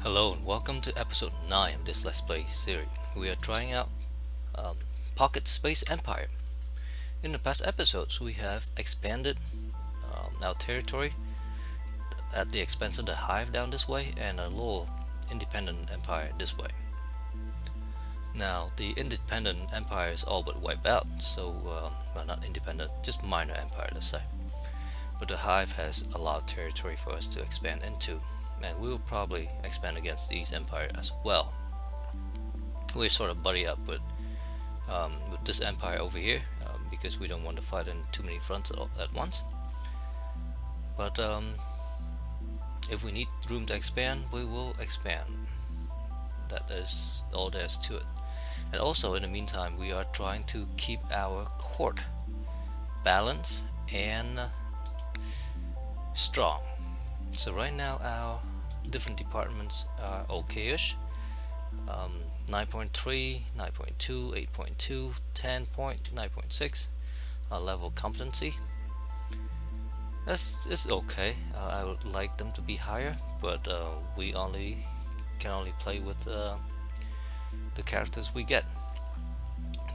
Hello and welcome to episode 9 of this Let's Play series. We are trying out um, Pocket Space Empire. In the past episodes we have expanded our territory at the expense of the Hive down this way and a little independent empire this way. Now the independent empire is all but wiped out, so well, not independent, just minor empire, let's say. But the Hive has a lot of territory for us to expand into, and we will probably expand against these empires as well. We sort of buddy up with this empire over here because we don't want to fight in too many fronts at once. But if we need room to expand, we will expand. That is all there is to it. And also in the meantime, we are trying to keep our court balanced and strong. So right now our different departments are okay-ish. 9.3, 9.2, 8.2, 10 point, 9.6 level competency. It's okay. I would like them to be higher, but we can only play with the characters we get.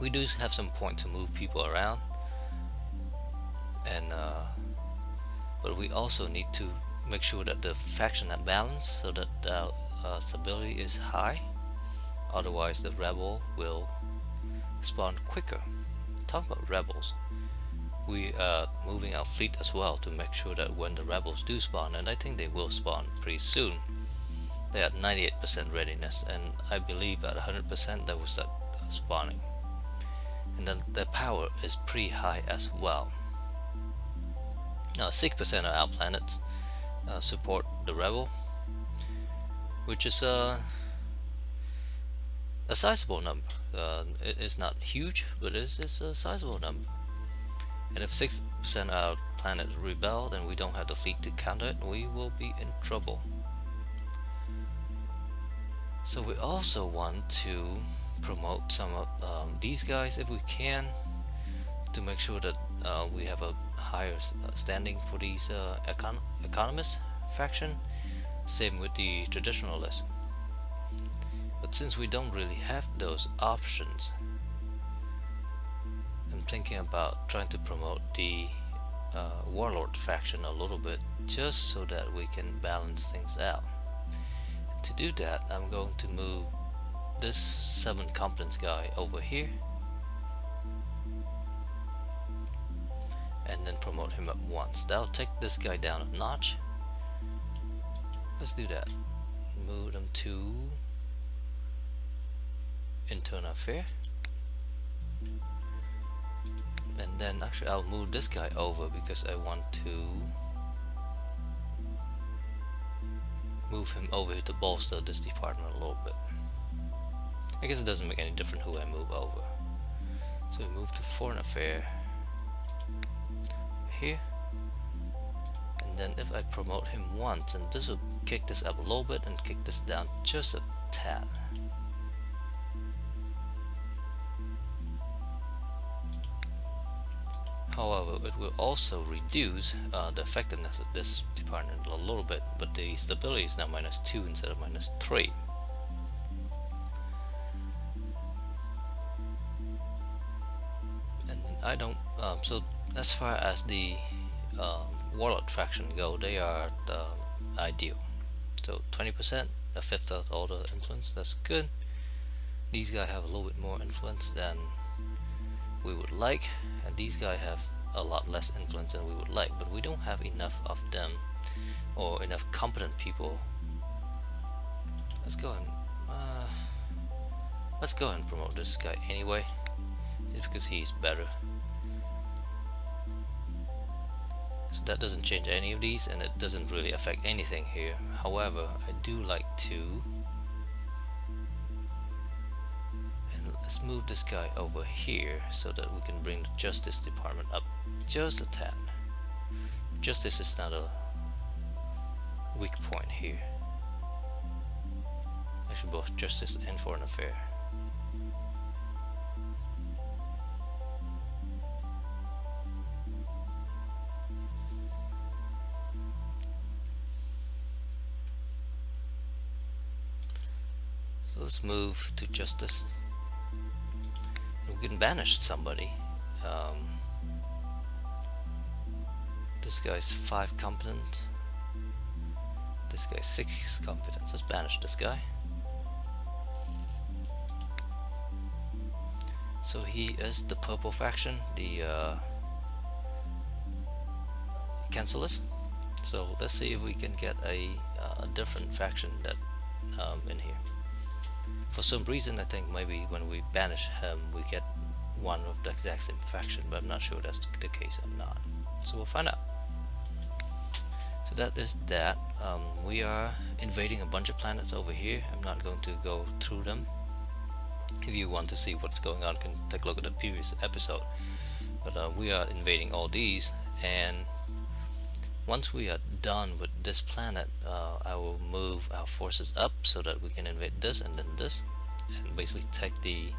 We do have some point to move people around, and but we also need to make sure that the faction are balanced so that the stability is high. Otherwise the rebel will spawn quicker. Talk about rebels, we are moving our fleet as well to make sure that when the rebels do spawn, and I think they will spawn pretty soon, they are at 98% readiness, and I believe at 100% they will start spawning, and then their power is pretty high as well. Now 6% of our planets support the rebel, which is a sizable number. It is not huge, but it's a sizable number. And if 6% of our planet rebel, then we don't have the fleet to counter it. We will be in trouble. So we also want to promote some of these guys if we can, to make sure that we have a higher standing for these economist faction. Same with the traditionalists. But since we don't really have those options, I'm thinking about trying to promote the warlord faction a little bit, just so that we can balance things out. And to do that, I'm going to move this 7 competence guy over here and then promote him at once. That'll take this guy down a notch. Let's do that. Move them to internal affair, and then actually I'll move this guy over because I want to move him over here to bolster this department a little bit. I guess it doesn't make any difference who I move over. So we move to foreign affair here, and then if I promote him once, and this will kick this up a little bit and kick this down just a tad. However, it will also reduce the effectiveness of this department a little bit, but the stability is now -2 instead of -3. And I don't, so as far as the warlord faction go, they are ideal. So 20%, a fifth of all the influence, that's good. These guys have a little bit more influence than we would like, and these guys have a lot less influence than we would like, but we don't have enough of them or enough competent people. Let's go and promote this guy anyway, just because he's better. So that doesn't change any of these, and it doesn't really affect anything here. However, I do like to, and let's move this guy over here so that we can bring the justice department up just a tad. Justice is not a weak point here. Actually, both justice and foreign affair. So let's move to justice. And we can banish somebody. This guy's 5 competent. This guy's 6 competent. Let's banish this guy. So he is the purple faction, the cancelers. So let's see if we can get a different faction that in here. For some reason, I think maybe when we banish him, we get one of the exact same faction, but I'm not sure that's the case or not. So we'll find out. So that is that. We are invading a bunch of planets over here. I'm not going to go through them. If you want to see what's going on, you can take a look at the previous episode. But we are invading all these, and once we are done with this planet, I will move our forces up so that we can invade this and then this, and basically take the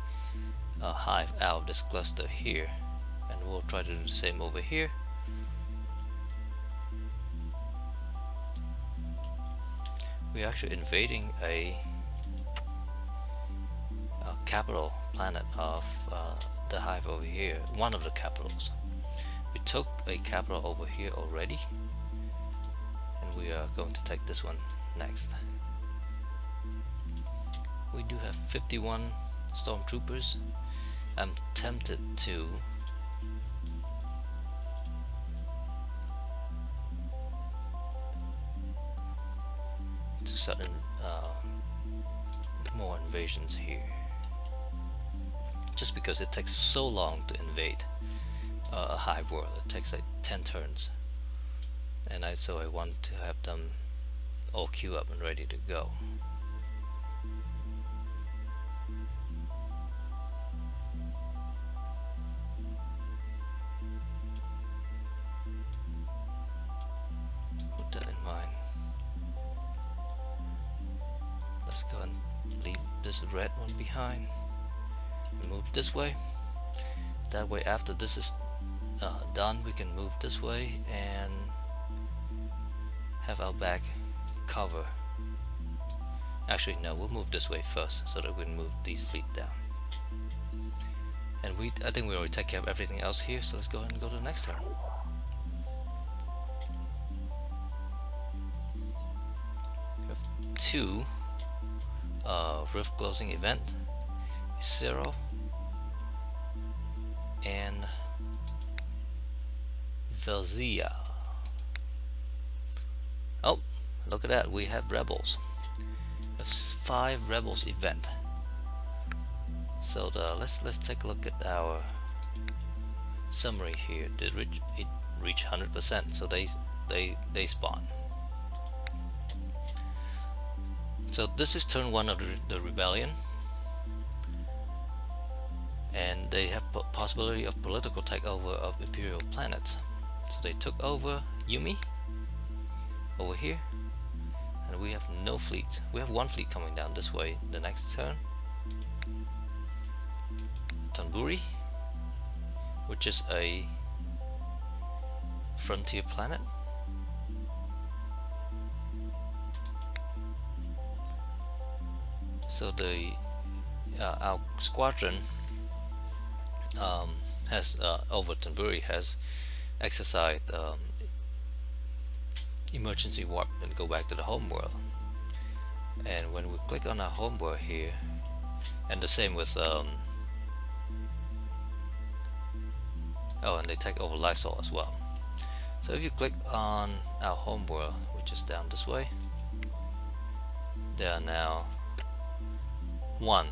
hive out of this cluster here, and we'll try to do the same over here. We're actually invading a capital planet of the hive over here, one of the capitals. We took a capital over here already, and we are going to take this one next. We do have 51 stormtroopers. I'm tempted to start more invasions here, just because it takes so long to invade a hive world. It takes like 10 turns, and so I want to have them all queue up and ready to go. Put that in mind. Let's go and leave this red one behind and move this way. That way, after this is done, we can move this way and have our back cover. Actually, no, we'll move this way first so that we can move these fleet down. And I think we already take care of everything else here, so let's go ahead and go to the next turn. We have 2 rift closing event, 0 and Velzia. Oh, look at that, we have rebels. We have 5 rebels event. So let's take a look at our summary here. It reach 100%, so they spawn. So this is turn 1 of the rebellion, and they have possibility of political takeover of imperial planets. So they took over Yumi over here, and we have no fleet. We have 1 fleet coming down this way the next turn. Tanburi, which is a frontier planet. So our squadron has over Tanburi has exercised emergency warp and go back to the home world. And when we click on our home world here, and the same with oh, and they take over Lysol as well. So if you click on our home world, which is down this way, there are now 1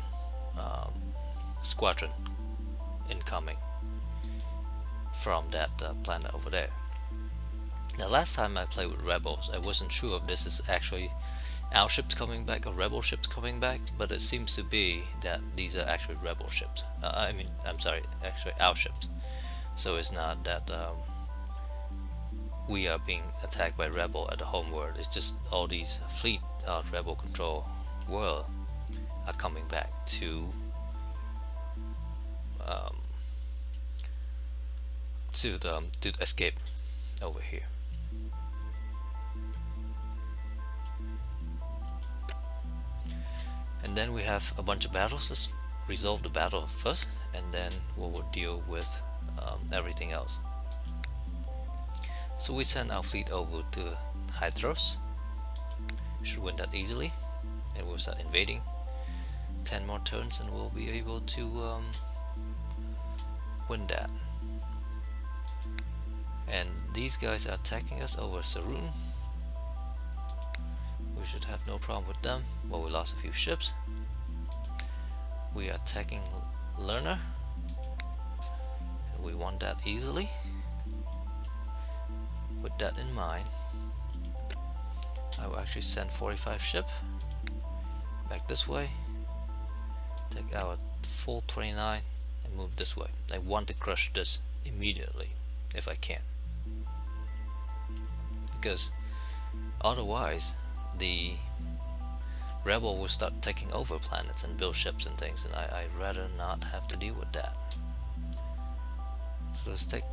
squadron incoming from that planet over there. Now, last time I played with rebels, I wasn't sure if this is actually our ships coming back or rebel ships coming back, but it seems to be that these are actually rebel ships. I'm sorry, actually our ships. So it's not that we are being attacked by rebel at the home world. It's just all these fleet of rebel control world are coming back to escape over here. And then we have a bunch of battles. Let's resolve the battle first, and then we will deal with everything else. So we send our fleet over to Hydros. Should win that easily, and we'll start invading. 10 more turns and we'll be able to win that. And these guys are attacking us over Sarun. We should have no problem with them. Well, we lost a few ships. We are attacking Lerner, and we won that easily. With that in mind, I will actually send 45 ship back this way, take our full 29 and move this way. I want to crush this immediately if I can, because otherwise the rebel will start taking over planets and build ships and things, and I'd rather not have to deal with that. So let's take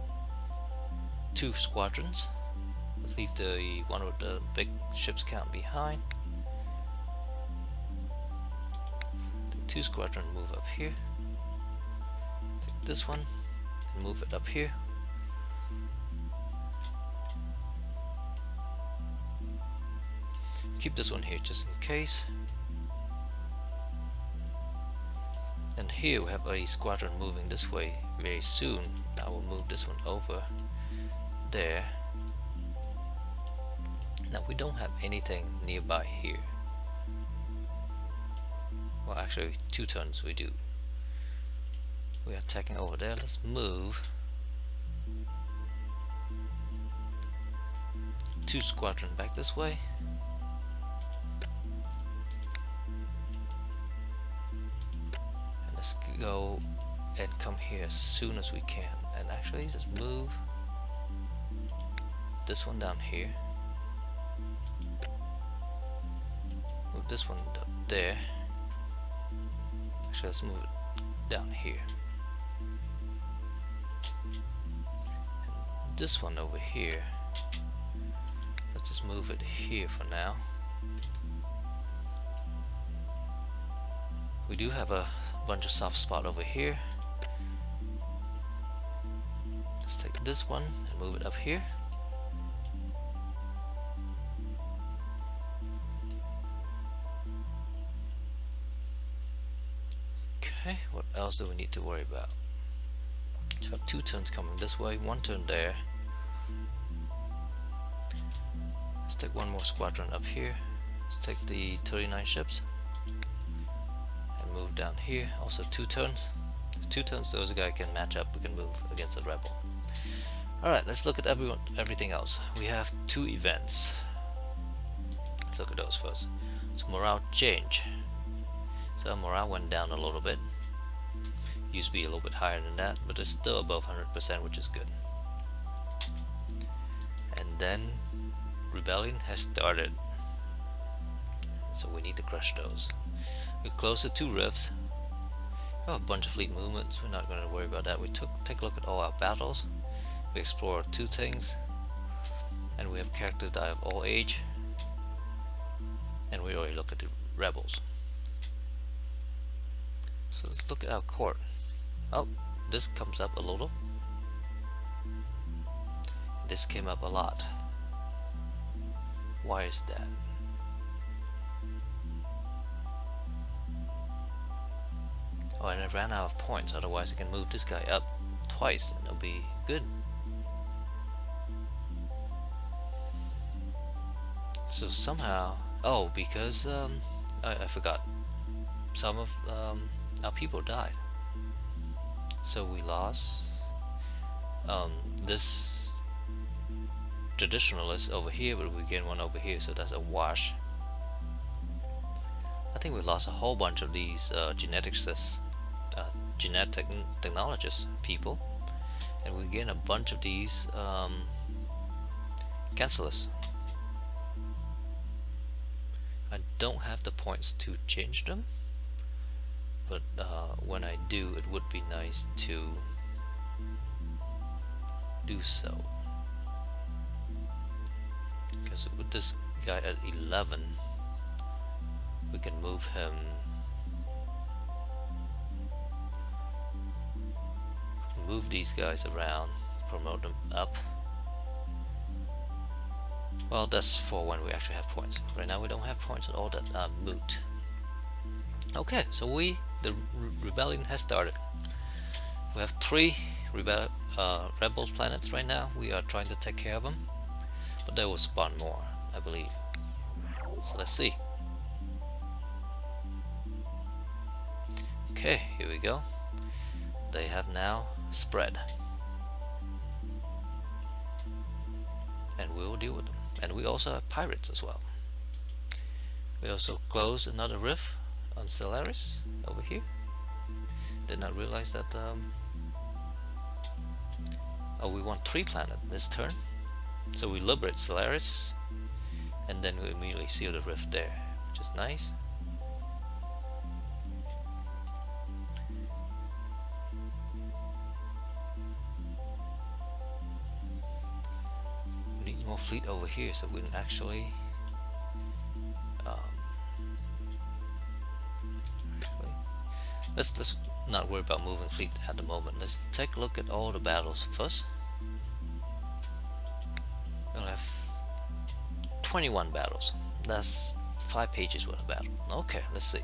2 squadrons. Let's leave the one with the big ships count behind. Take 2 squadron, move up here. Take this one and move it up here. Keep this one here just in case. And here we have a squadron moving this way very soon. I will move this one over there. Now we don't have anything nearby here. Well, actually 2 turns we do. We are attacking over there. Let's move 2 squadron back this way. And let's go and come here as soon as we can. And actually just move this one down here. Move this one up there. Actually, let's move it down here. And this one over here, let's just move it here for now. We do have a bunch of soft spot over here. Let's take this one and move it up here. Okay, what else do we need to worry about? So I have 2 turns coming this way, 1 turn there. Let's take 1 more squadron up here. Let's take the 39 ships and move down here. Also 2 turns. 2 turns, those guys can match up. We can move against the rebel. Alright, let's look at everything else. We have 2 events. Let's look at those first. So morale change. So morale went down a little bit. Used to be a little bit higher than that, but it's still above 100%, which is good. And then rebellion has started, so we need to crush those. We close the 2 rifts. We have a bunch of fleet movements. We're not going to worry about that. We take a look at all our battles. We explore 2 things, and we have characters that have all age. And we already look at the rebels. So let's look at our court. Oh, this comes up a little. This came up a lot. Why is that? Oh, and I ran out of points. Otherwise I can move this guy up twice and it'll be good. So somehow, oh, because I forgot, some of our people died, so we lost this traditionalist over here, but we gain one over here, so that's a wash. I think we lost a whole bunch of these genetic technologists people, and we gain a bunch of these cancellers. I don't have the points to change them, but when I do, it would be nice to do so, because with this guy at 11 we can move him move these guys around, promote them up. Well, that's for when we actually have points. Right now we don't have points at all. That moot. Okay, so the rebellion has started. We have 3 rebels planets right now. We are trying to take care of them, but they will spawn more, I believe. So let's see. Okay, here we go. They have now spread, and we will deal with them. And we also have pirates as well. We also closed another rift on Stellaris over here. Did not realize that. Oh, we want 3 planets this turn, so we liberate Stellaris, and then we immediately seal the rift there, which is nice. We need more fleet over here so we can actually let's not worry about moving fleet at the moment. Let's take a look at all the battles first. We'll have 21 battles. That's 5 pages worth of battle. Okay, let's see.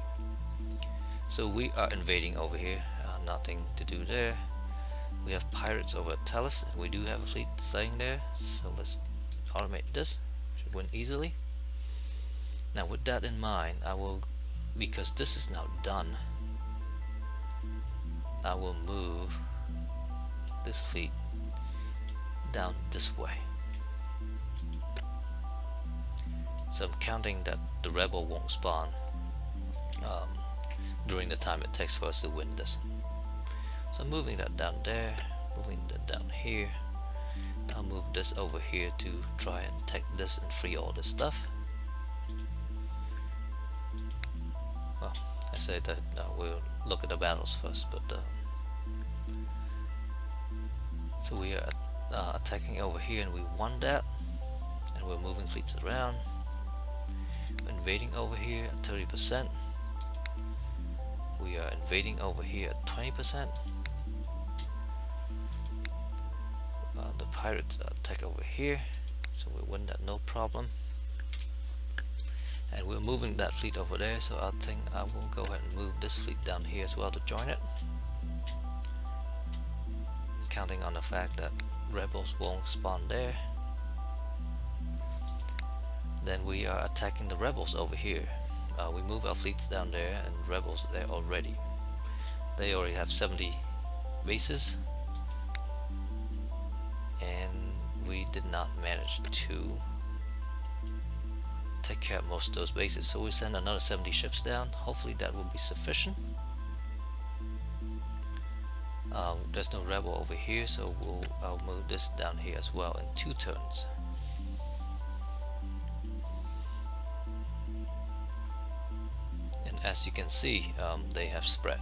So we are invading over here. Nothing to do there. We have pirates over at Talos, and we do have a fleet staying there. So let's automate this. Should win easily. Now with that in mind, I will, because this is now done, I will move this fleet down this way. So I'm counting that the rebel won't spawn during the time it takes for us to win this. So I'm moving that down there, moving that down here. I'll move this over here to try and take this and free all this stuff. Well, I said that we'll look at the battles first, but so we are attacking over here, and we won that, and we're moving fleets around. We're invading over here at 30%. We are invading over here at 20%. The pirates attack over here, so we win that no problem. And we're moving that fleet over there, so I think I will go ahead and move this fleet down here as well to join it, counting on the fact that rebels won't spawn there. Then we are attacking the rebels over here. We move our fleets down there, and rebels there already. They already have 70 bases, and we did not manage to take care of most of those bases. So we send another 70 ships down. Hopefully that will be sufficient. There's no rebel over here, so I'll move this down here as well in 2 turns. And as you can see, they have spread.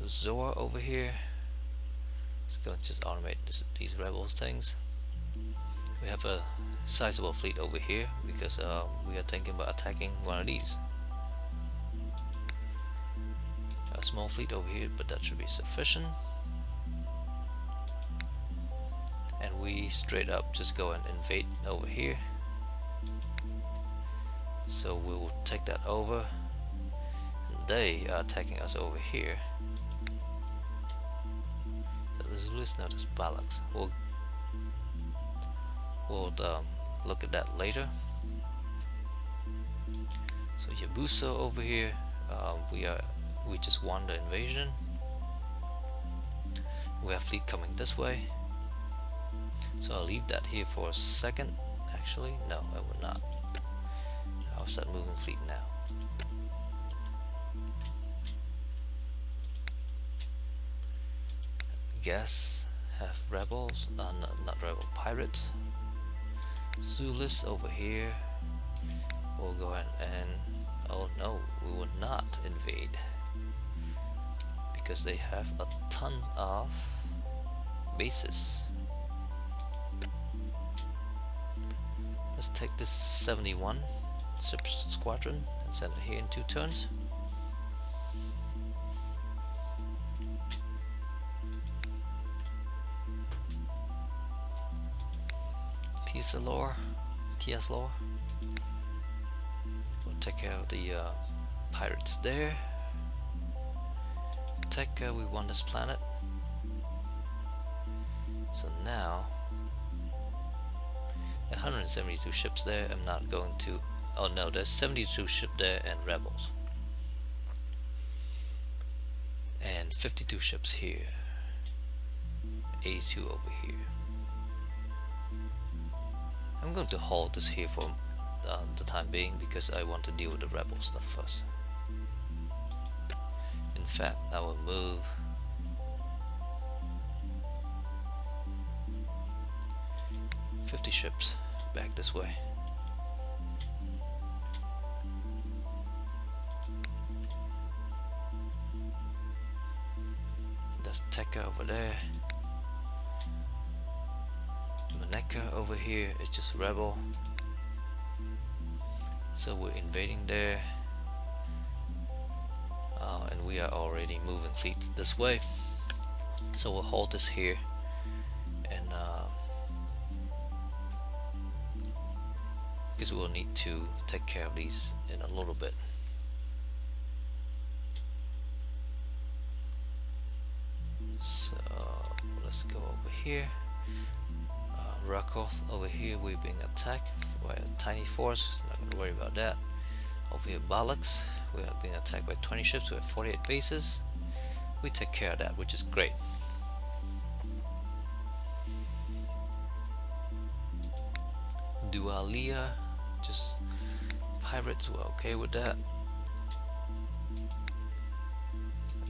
So Zora over here. Let's go and just automate these rebels things. We have a sizable fleet over here because we are thinking about attacking one of these. A small fleet over here, but that should be sufficient. And we straight up just go and invade over here. So we will take that over, and they are attacking us over here. So this is not as Balax. We'll look at that later. So Yabusa over here, we just won the invasion. We have fleet coming this way, so I'll leave that here for a second. Actually, no, I will not. I'll start moving fleet now. Guess have rebels, not rebel, pirates. Zulus over here. We'll go ahead and, oh no, we will not invade because they have a ton of bases. Let's take this 71 ship squadron and send it here in 2 turns. TS lore. We'll take care of the pirates there. We won this planet. So now 172 ships there. I'm not going to. Oh no, there's 72 ships there and rebels. And 52 ships here. 82 over here. I'm going to hold this here for the time being because I want to deal with the rebel stuff first. In fact, I will move 50 ships back this way. That's Tekka over there. Maneka over here is just rebel. So we're invading there. And we are already moving fleets this way. So we'll hold this here and because we'll need to take care of these in a little bit. So let's go over here. Rakoth over here, we're being attacked by a tiny force, not gonna worry about that. Over here Balax, we are being attacked by 20 ships, we have 48 bases. We take care of that, which is great. Dualia, just pirates, we're okay with that.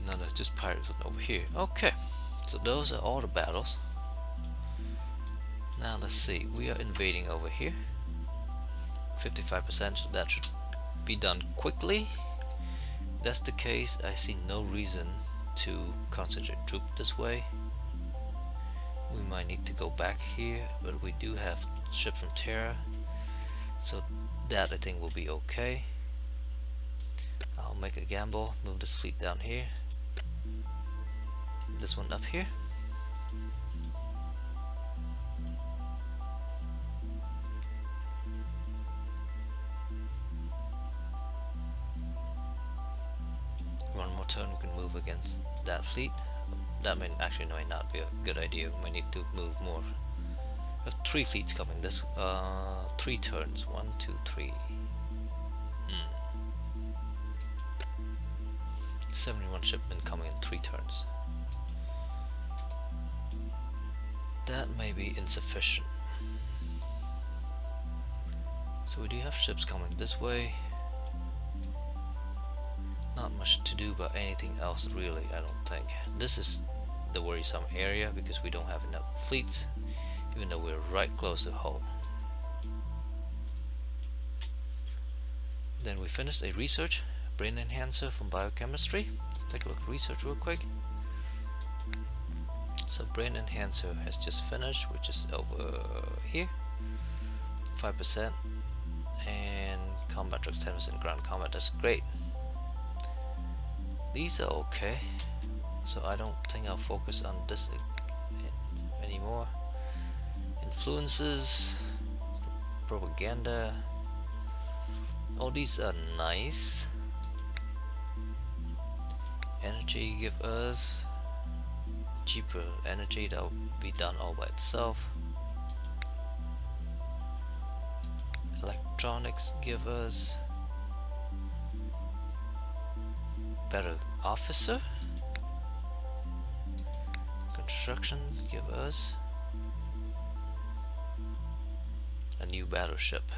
No, that's just pirates over here. Okay, so those are all the battles. Now let's see, we are invading over here. 55%, so that should be done quickly. If that's the case, I see no reason to concentrate troops this way. We might need to go back here, but we do have ship from Terra, so that I think will be okay. I'll make a gamble, move this fleet down here, this one up here. One more turn we can move against that fleet. That may not be a good idea. We might need to move more. We have 3 fleets coming this 3 turns. 1, 2, 3. 71 shipment coming in 3 turns. That may be insufficient. So we do have ships coming this way. Not much to do about anything else really, I don't think. This is the worrisome area because we don't have enough fleets, even though we're right close to home. Then we finished a research, brain enhancer from biochemistry. Let's take a look at research real quick. So brain enhancer has just finished, which is over here, 5%, and combat trucks 10% ground combat. That's great. These are okay, so I don't think I'll focus on this anymore. Influences, propaganda, all these are nice. Energy give us cheaper energy, that will be done all by itself. Electronics give us better officer. Construction give us a new battleship.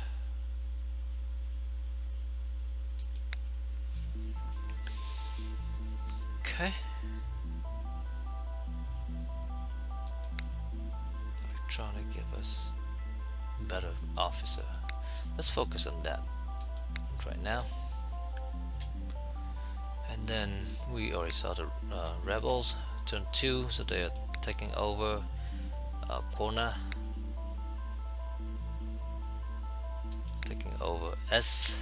Okay. Electronic give us better officer. Let's focus on that right now. And then we already saw the rebels turn 2, so they are taking over Kona, taking over S,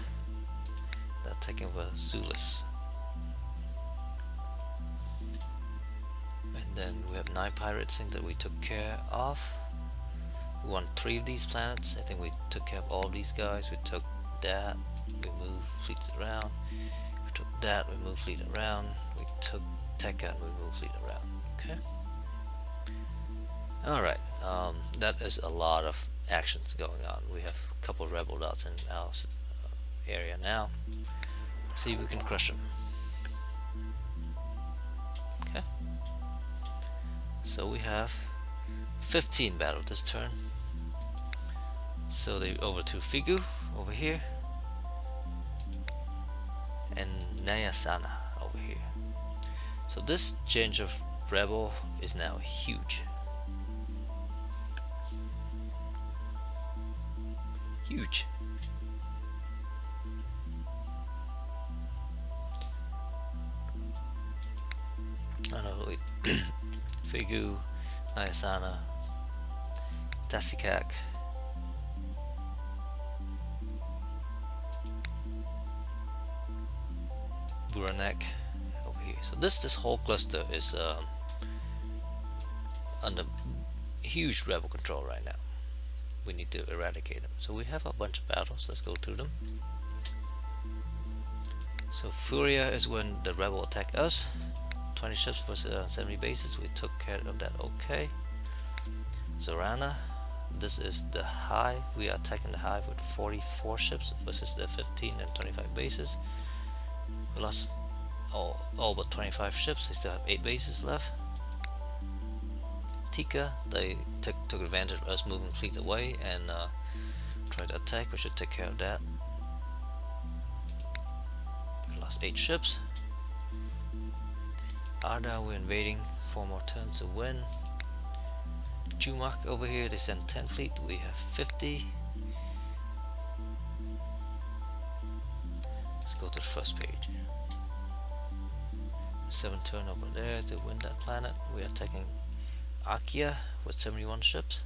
they're taking over Zulus. And then we have 9 pirates that we took care of. We won 3 of these planets. I think we took care of all of these guys. We took that, we moved fleet around. We took that, we moved fleet around. We took Tekka and we moved fleet around. Okay. Alright, that is a lot of actions going on. We have a couple of rebel dots in our area now. Let's see if we can crush them. Okay. So we have 15 battle this turn. So they over to Figu over here and Nyasana over here. So this change of rebel is now huge. Huge. I know, wait. Figu, Nyasana, Tasikak, Buranek over here. So this whole cluster is under huge rebel control right now. We need to eradicate them. So we have a bunch of battles. Let's go through them. So Furia is when the rebel attack us. 20 ships versus 70 bases. We took care of that. Okay. Zorana, this is the hive. We are attacking the hive with 44 ships versus the 15 and 25 bases. We lost all but 25 ships. They still have 8 bases left. Tika, they took advantage of us moving fleet away and tried to attack. We should take care of that. We lost 8 ships. Arda, we're invading. 4 more turns to win. Jumak over here, they sent 10 fleet. We have 50. Let's go to the first page. 7 turn over there to win that planet. We are attacking Akia with 71 ships,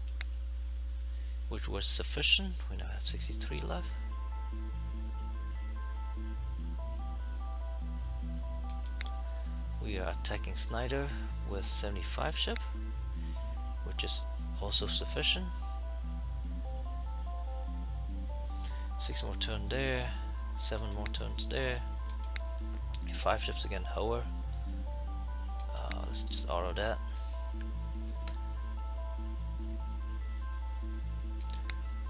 which was sufficient. We now have 63 left. We are attacking Snyder with 75 ship, which is also sufficient. 6 more turns there, 7 more turns there. 5 ships again, Hoer. Let's just auto that.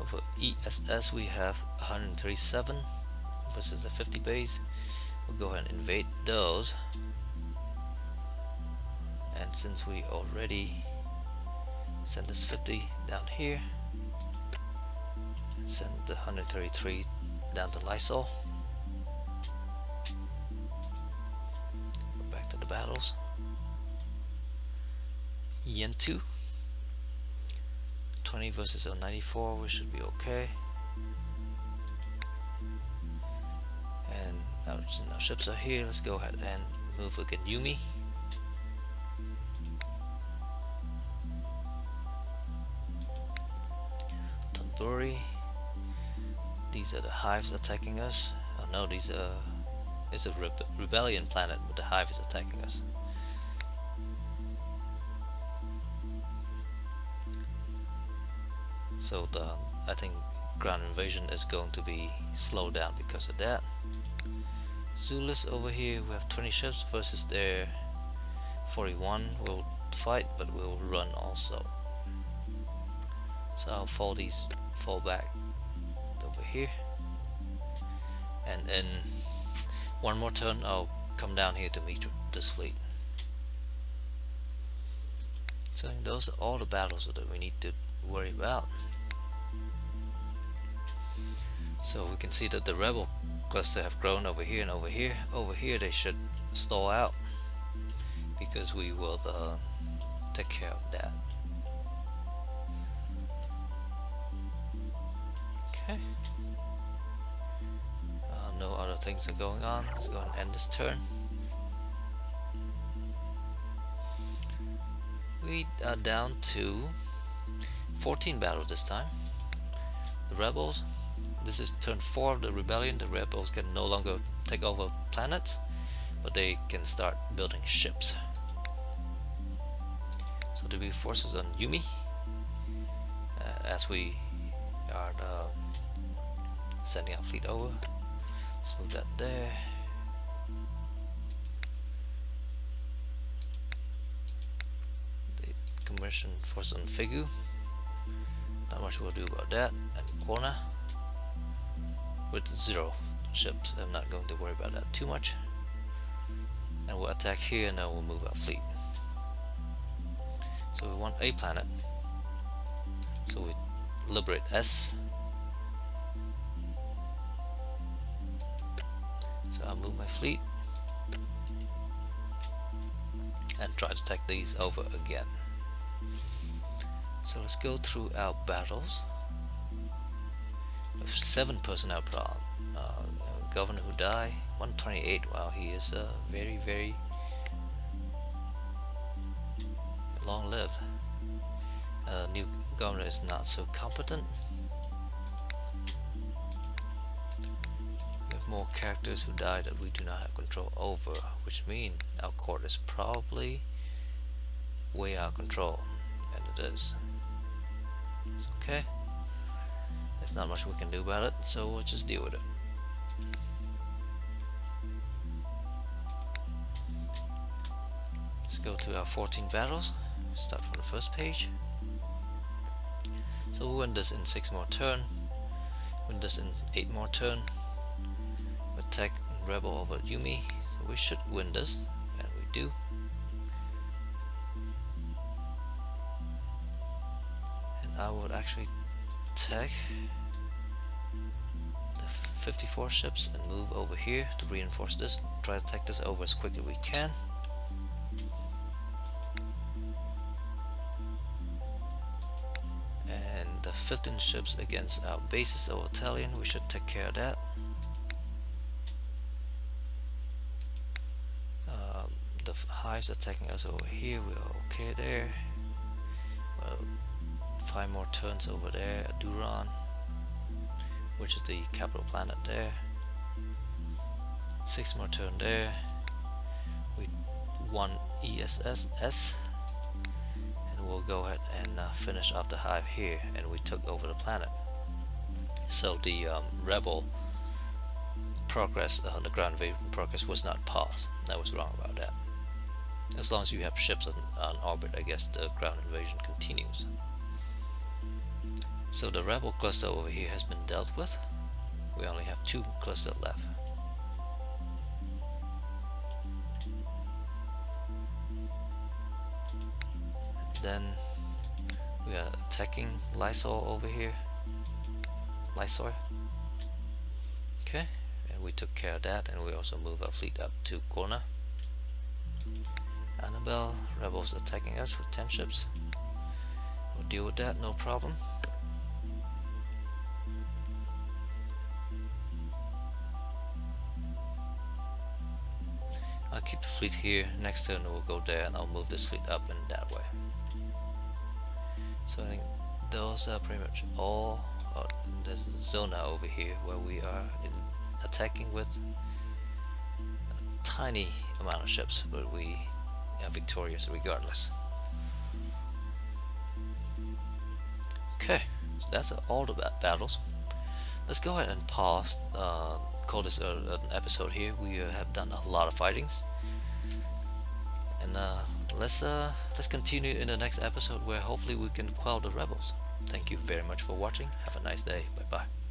For ESS we have 137 versus the 50 base. We'll go ahead and invade those. And since we already sent this 50 down here, and send the 133 down to Lysol. Go back to the battles. Yen2, 20 versus a 94, we should be okay. And now our ships are here, let's go ahead and move again Yumi. Tandoori, these are the hives attacking us. Oh no, these are, it's a rebellion planet, but the hive is attacking us. So I think ground invasion is going to be slowed down because of that. Zulus over here, we have 20 ships versus their 41. We'll fight, but we'll run also. So I'll fall back over here, and then one more turn I'll come down here to meet this fleet. So those are all the battles that we need to worry about. So we can see that the rebel cluster have grown over here and over here. Over here they should stall out because we will take care of that. Okay. No other things are going on. Let's go and end this turn. We are down to 14 battles this time. The rebels, this is turn 4 of the rebellion. The rebels can no longer take over planets, but they can start building ships. So there'll be forces on Yumi, as we are sending our fleet over. Let's move that there. The commercial force on Figu. Not much we'll do about that. And Corna with 0 ships. I'm not going to worry about that too much. And we'll attack here, and then we'll move our fleet. So we want a planet. So we liberate S. So I'll move my fleet and try to take these over again. So let's go through our battles. We have 7 personnel problem. Governor who died, 128. Wow, he is very, very long-lived. New governor is not so competent. We have more characters who die that we do not have control over, which means our court is probably way out of control, and it is. It's okay. There's not much we can do about it, so we'll just deal with it. Let's go to our 14 battles. Start from the first page. So we'll win this in 6 more turn. Win this in 8 more turn. Attack rebel over Yumi. So we should win this, and we do. And I would actually attack the 54 ships and move over here to reinforce this. Try to take this over as quick as we can. And the 15 ships against our bases of Italian, we should take care of that. The hives attacking us over here, we are okay there. Well, 5 more turns over there at Duran, which is the capital planet there. 6 more turn there. We won ESSS, and we'll go ahead and finish off the hive here, and we took over the planet. So the rebel progress, the ground invasion progress was not paused. I was wrong about that. As long as you have ships on orbit, I guess the ground invasion continues. So the rebel cluster over here has been dealt with. We only have 2 clusters left. And then we are attacking Lysol over here. Lysol. Okay, and we took care of that, and we also moved our fleet up to Gorna. Annabelle, rebels attacking us with 10 ships. We'll deal with that, no problem. I'll keep the fleet here. Next turn we'll go there, and I'll move this fleet up and that way. So I think those are pretty much all. Oh, there's Zona over here where we are attacking with a tiny amount of ships, but we are victorious regardless. Okay, so that's all the battles. Let's go ahead and pause. Call this an episode here. We have done a lot of fightings, and let's continue in the next episode where hopefully we can quell the rebels. Thank you very much for watching. Have a nice day. Bye bye.